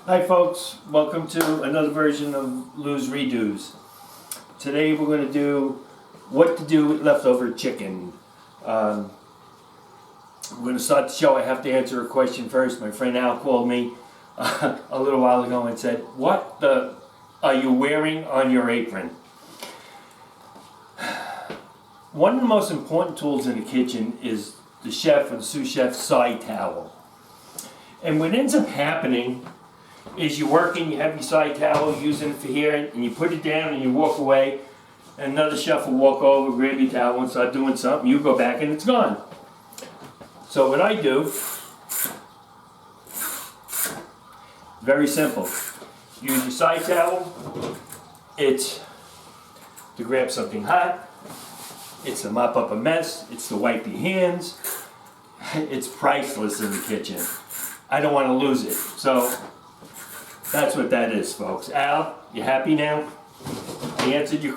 Hi folks, welcome to another version of Lou's Redos. Today we're going to do what to do with leftover chicken. We're going to start the show. I have to answer a question first. My friend Al called me a little while ago and said, "What are you wearing on your apron?" One of the most important tools in the kitchen is the chef or the sous chef's side towel. And what ends up happening is you're working, you have your side towel, using it for here, and you put it down and you walk away, and another chef will walk over, grab your towel and start doing something, you go back and it's gone. So what I do, very simple. Use your side towel, it's to grab something hot, it's to mop up a mess, it's to wipe your hands. It's priceless in the kitchen. I don't want to lose it. So that's what that is, folks. Al, you happy now? I answered your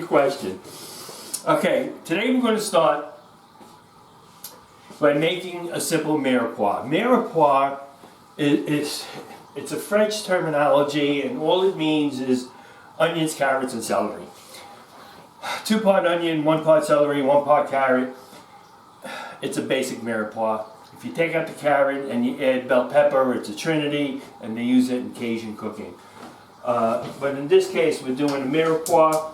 question. Okay, today we're going to start by making a simple mirepoix. Mirepoix it's a French terminology, and all it means is onions, carrots, and celery. 2-part onion, 1-part celery, 1-part carrot. It's a basic mirepoix. If you take out the carrot and you add bell pepper, it's a trinity, and they use it in Cajun cooking. But in this case, we're doing a mirepoix.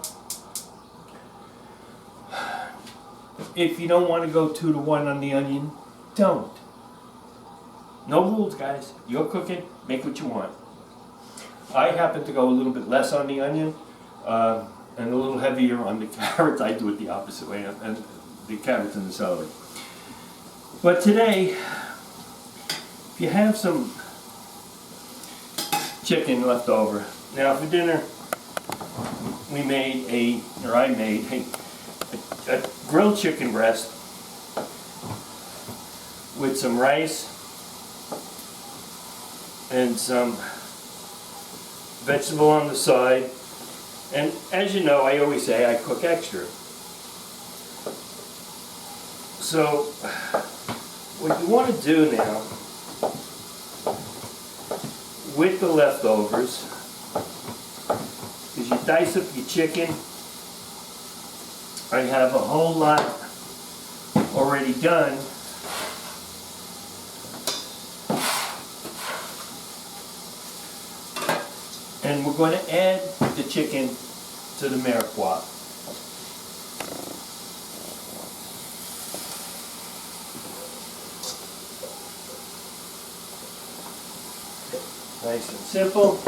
If you don't want to go 2-to-1 on the onion, don't. No rules, guys. You're cooking, make what you want. I happen to go a little bit less on the onion and a little heavier on the carrots. I do it the opposite way, and the carrots and the celery. But today, if you have some chicken left over, now for dinner, I made a grilled chicken breast with some rice and some vegetable on the side. And as you know, I always say I cook extra. So what you want to do now with the leftovers is you dice up your chicken. I have a whole lot already done. And we're going to add the chicken to the mirepoix. Nice and simple.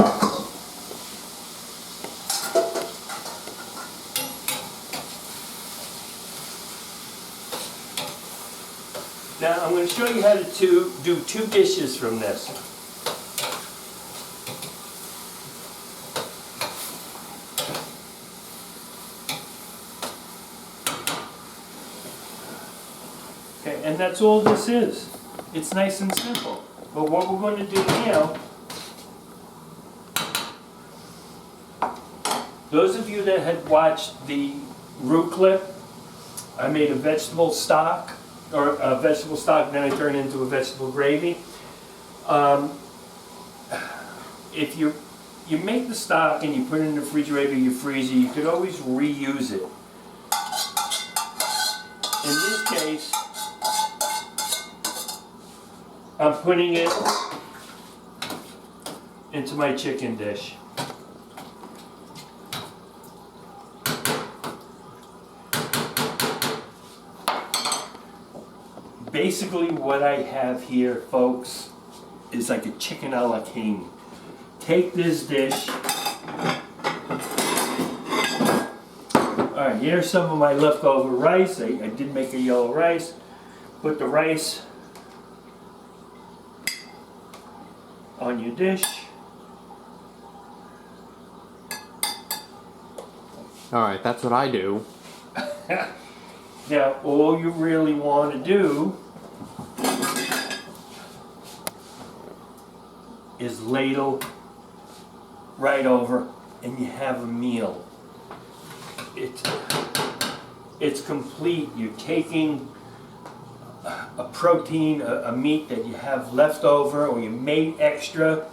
Now I'm going to show you how to do 2 dishes from this. Okay, and that's all this is. It's nice and simple. But what we're going to do now, those of you that had watched the roux clip, I made a vegetable stock, or a vegetable stock, then I turned it into a vegetable gravy. If you make the stock and you put it in the refrigerator, your freezer, you could always reuse it. In this case, I'm putting it into my chicken dish. Basically what I have here, folks, is like a chicken a la king. Take this dish. Alright, here's some of my leftover rice. I did make a yellow rice. Put the rice on your dish. Alright, that's what I do. Now, all you really want to do is ladle right over and you have a meal. It's complete. You're taking a protein, a meat that you have left over or you made extra,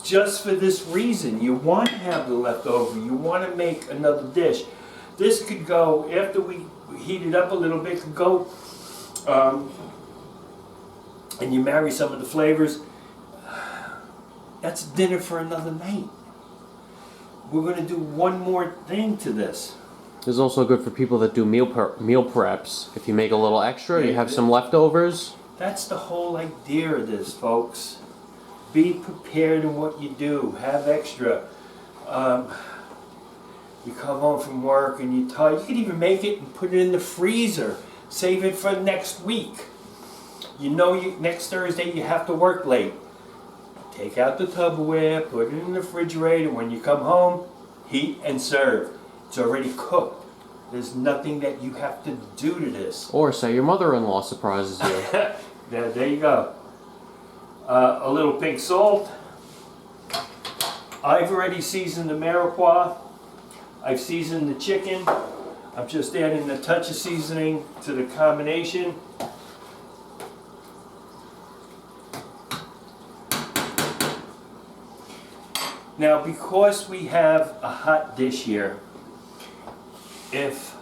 just for this reason. You want to have the leftover. You want to make another dish. This could go, after we heat it up a little bit, could go, and you marry some of the flavors. That's dinner for another night. We're going to do one more thing to this. It's also good for people that do meal preps. If you make a little extra, you Yeah, have some leftovers. That's the whole idea of this, folks. Be prepared in what you do. Have extra. You come home from work and you're tired. You can even make it and put it in the freezer. Save it for next week. You know next Thursday you have to work late. Take out the Tupperware, put it in the refrigerator. When you come home, heat and serve. It's already cooked. There's nothing that you have to do to this. Or say your mother-in-law surprises you. There you go. A little pink salt. I've already seasoned the mirepoix. I've seasoned the chicken. I'm just adding a touch of seasoning to the combination. Now, because we have a hot dish here, if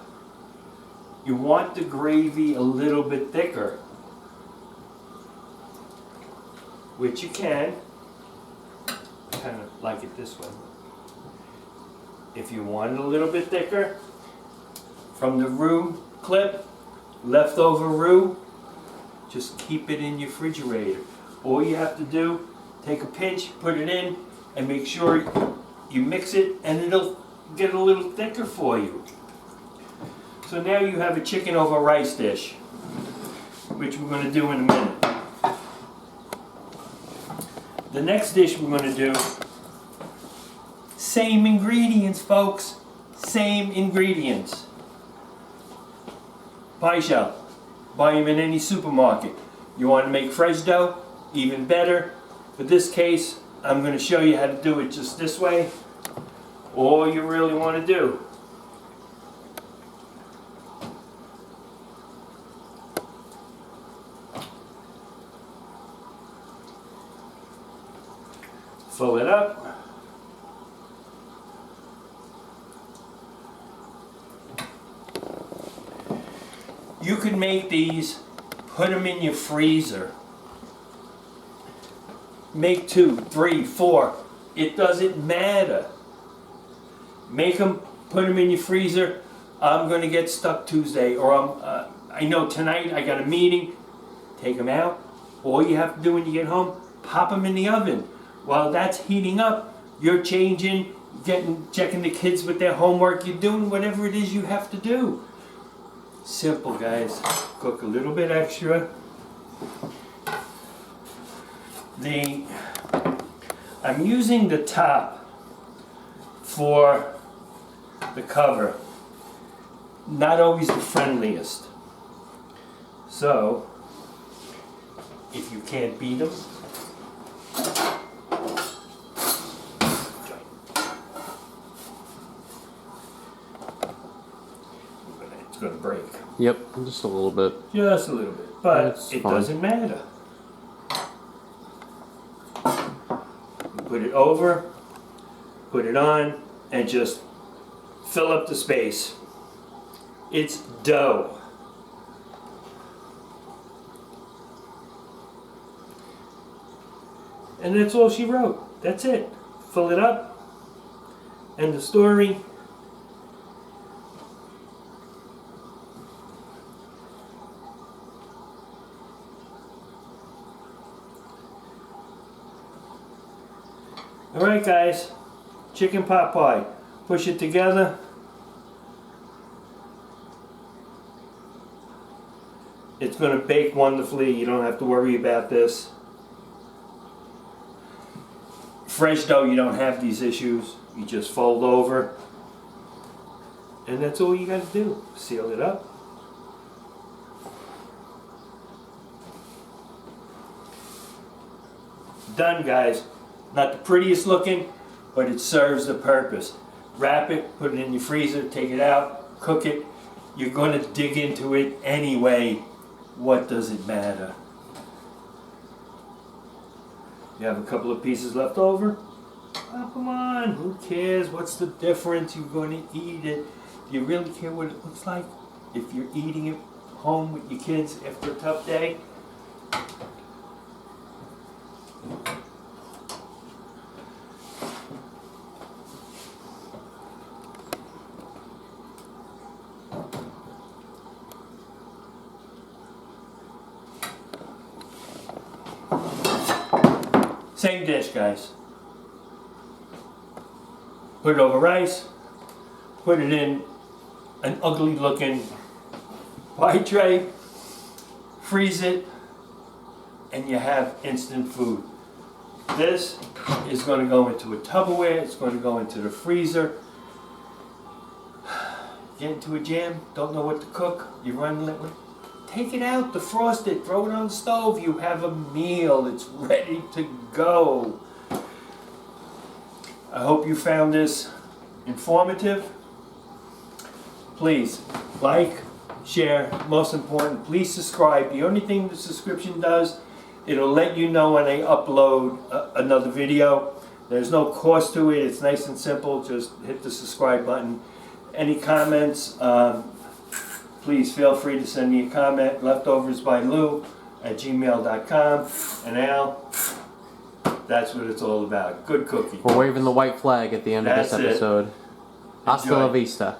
you want the gravy a little bit thicker, which you can, kind of like it this way. If you want it a little bit thicker, from the roux clip, leftover roux, just keep it in your refrigerator. All you have to do, take a pinch, put it in, and make sure you mix it, and it'll get a little thicker for you. So now you have a chicken over rice dish, which we're going to do in a minute. The next dish we're going to do, same ingredients, folks. Same ingredients. Pie shell. Buy them in any supermarket. You want to make fresh dough? Even better. For this case, I'm going to show you how to do it just this way. All you really want to do. Fill it up. You can make these, put them in your freezer. Make 2, 3, 4. It doesn't matter. Make them, put them in your freezer. I'm going to get stuck Tuesday, or I know tonight I got a meeting. Take them out. All you have to do when you get home, pop them in the oven. While that's heating up, you're changing, checking the kids with their homework. You're doing whatever it is you have to do. Simple, guys. Cook a little bit extra. I'm using the top for the cover. Not always the friendliest. So, if you can't beat them, it's going to break. Yep, just a little bit. Just a little bit. But That's it fine. doesn't matter. Put it over, put it on, and just fill up the space. It's dough. And that's all she wrote. That's it. Fill it up. End the story. Alright guys, chicken pot pie. Push it together. It's going to bake wonderfully. You don't have to worry about this. Fresh dough, you don't have these issues. You just fold over. And that's all you got to do. Seal it up. Done, guys. Not the prettiest looking, but it serves the purpose. Wrap it, put it in your freezer, take it out, cook it. You're going to dig into it anyway. What does it matter? You have a couple of pieces left over. Oh, come on, who cares? What's the difference? You're going to eat it. Do you really care what it looks like? If you're eating it home with your kids after a tough day? Same dish, guys. Put it over rice. Put it in an ugly looking pie tray. Freeze it. And you have instant food. This is going to go into a Tupperware. It's going to go into the freezer. Get into a jam. Don't know what to cook. You run liquid. Take it out, defrost it, throw it on the stove. You have a meal. It's ready to go. I hope you found this informative. Please like, share, most important, please subscribe. The only thing the subscription does, it'll let you know when I upload another video. There's no cost to it. It's nice and simple. Just hit the subscribe button. Any comments? Please feel free to send me a comment. leftoversbylou@gmail.com. And Al, that's what it's all about. Good cooking. We're waving the white flag at the end of this That's it. episode. Hasta la Enjoy. vista.